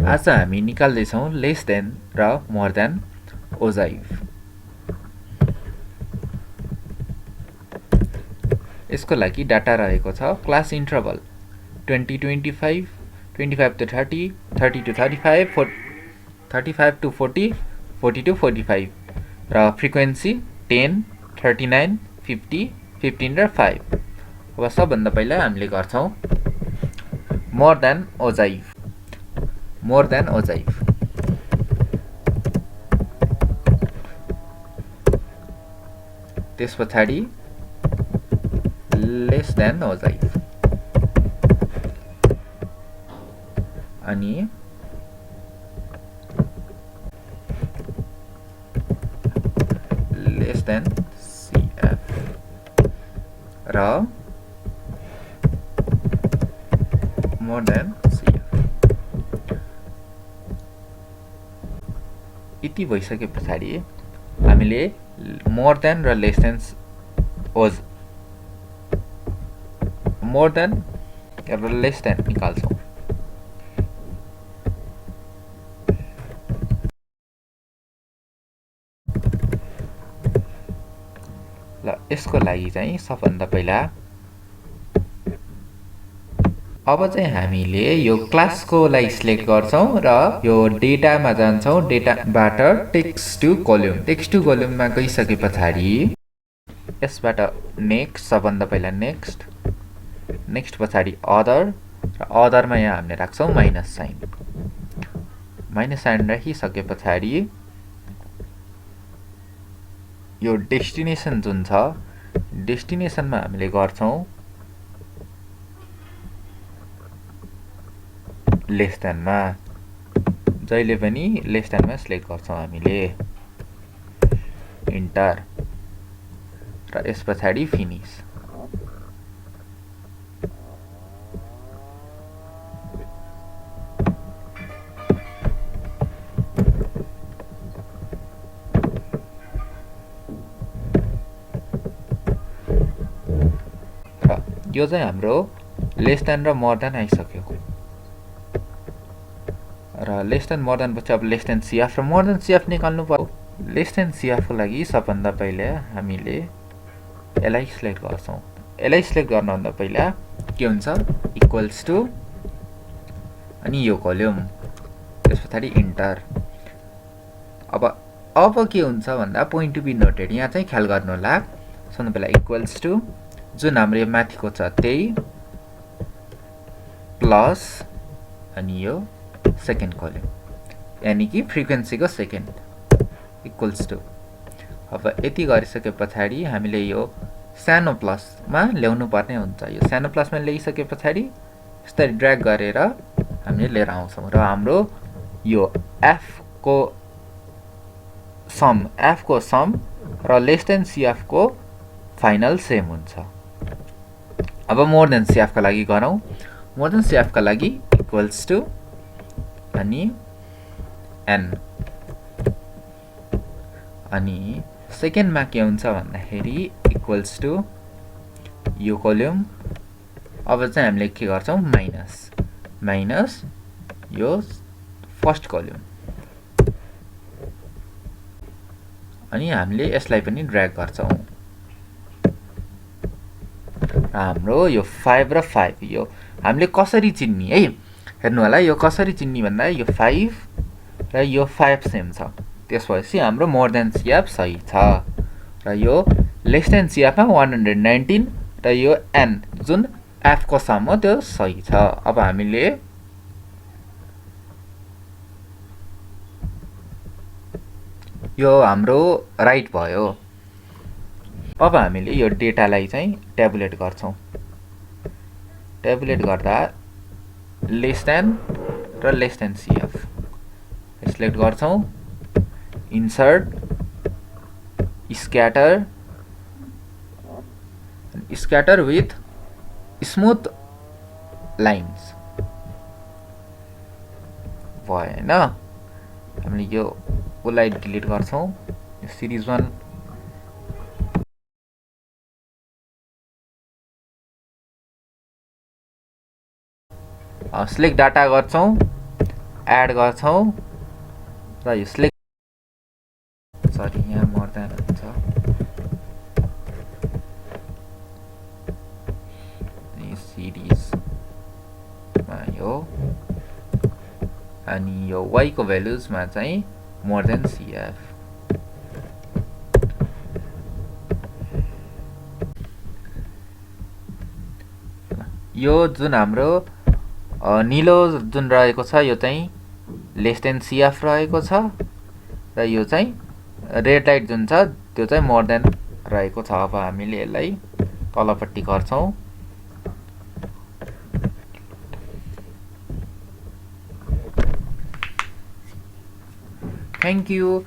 आज हामी निकाल्दैछौँ less than र मोर देन ओजाइभ। यसको लागि डाटा रहेको छ class interval 2025, 25 to 30, 30 to 35, 35 to 40, 40 to 45 र फ्रिक्वेन्सी 10, 39, 50, 15 र 5। अब सबभन्दा पहिला हामीले गर्छौँ मोर देन ओजाइभ। मोर देन ओजाइभ त्यस पछाडि लेस देन ओजाइभ अनि लेस देन CF र मोर देन CF। यति भइसके पछाडि हामीले मोर देन र लेस देन मोर देन र लेस देन निकाल्छौँ। ल यसको लागि चाहिँ सबभन्दा पहिला अब चाहिँ हामीले यो क्लासकोलाई सिलेक्ट गर्छौँ र यो डेटामा जान्छौँ। डेटाबाट text to column, text to कोलममा गइसके पछाडि यसबाट नेक्स्ट, सबभन्दा पहिला नेक्स्ट, नेक्स्ट पछाडि अदर र अदरमा यहाँ हामीले राख्छौँ माइनस साइन। माइनस साइन राखिसके पछाडि यो डेस्टिनेसन जुन छ, डेस्टिनेसनमा हामीले गर्छौँ लेस देनमा। जहिले पनि लेस देनमा सिलेक्ट गर्छौँ हामीले, इन्टर र यस पछाडि फिनिस। र यो चाहिँ हाम्रो लेस देन र मोर देन आइसक्यो। र लेस देन मोर देन पछि अब लेस देन CF र मोर देन CF निकाल्नु पर्यो। लेस देन CF को लागि सबभन्दा पहिला हामीले यसलाई सिलेक्ट गर्छौँ। यसलाई सिलेक्ट गर्नुभन्दा पहिला के हुन्छ, इक्वल्स टु अनि यो कोलम, त्यस पछाडि इन्टर। अब के हुन्छ भन्दा पोइन्ट टु बी नोटेड, यहाँ चाहिँ ख्याल गर्नु होला। सबभन्दा पहिला इक्वल्स टु जुन हाम्रो यो माथिको छ त्यही प्लस अनि यो सेकेन्ड कोलम, यानि कि फ्रिक्वेन्सीको सेकेन्ड इक्वल्स टु। अब यति गरिसके पछाडि हामीले यो सानो प्लसमा ल्याउनु पर्ने हुन्छ। यो सानो प्लसमा ल्याइसके पछाडि यसरी ड्र्याग गरेर हामीले लिएर आउँछौँ र हाम्रो यो F को सम र लेस देन CF को फाइनल सेम हुन्छ। अब मोर देन CF का लागि गरौँ। मोर देन CF का लागि इक्वल्स टु अनि n अनि सेकेन्डमा के हुन्छ भन्दाखेरि इक्वल्स टु यो कोलम। अब चाहिँ हामीले के गर्छौँ, माइनस माइनस यो फर्स्ट कोलम अनि हामीले यसलाई पनि ड्र्याग गर्छौँ। हाम्रो यो 5 र 5 यो हामीले कसरी चिन्ने है, हेर्नु होला। यो कसरी चिन्ने भन्दा यो 5 र यो 5 सेम छ, त्यसपछि हाम्रो मोर देन CF सही छ। र यो लेस देन CF मा 119 र यो n जुन F को सम हो त्यो सही छ। अब हामीले यो हाम्रो राइट भयो। अब हामीले यो डेटालाई चाहिँ ट्याबुलेट गर्छौँ। ट्याबुलेट गर्दा लेस देन र लेस देन CF सिलेक्ट गर्छौँ, insert, scatter with smooth lines भएन। हामीले यो उसलाई डिलिट गर्छौँ। यो सिरिज 1 सिलेक्ट डाटा गर्छौँ एड गर्छौँ र यो सिलेक्ट सरी यहाँ मोर देन हुन्छ सिरिजमा यो अनि यो y को भ्यालुजमा चाहिँ मोर देन CF यो जुन हाम्रो निलो जुन रहेको छ यो चाहिँ लेस देन CF रहेको छ र यो चाहिँ रेड लाइट जुन छ त्यो चाहिँ मोर देन रहेको छ अब हामीले यसलाई तलपट्टि गर्छौँ थ्याङ्क यू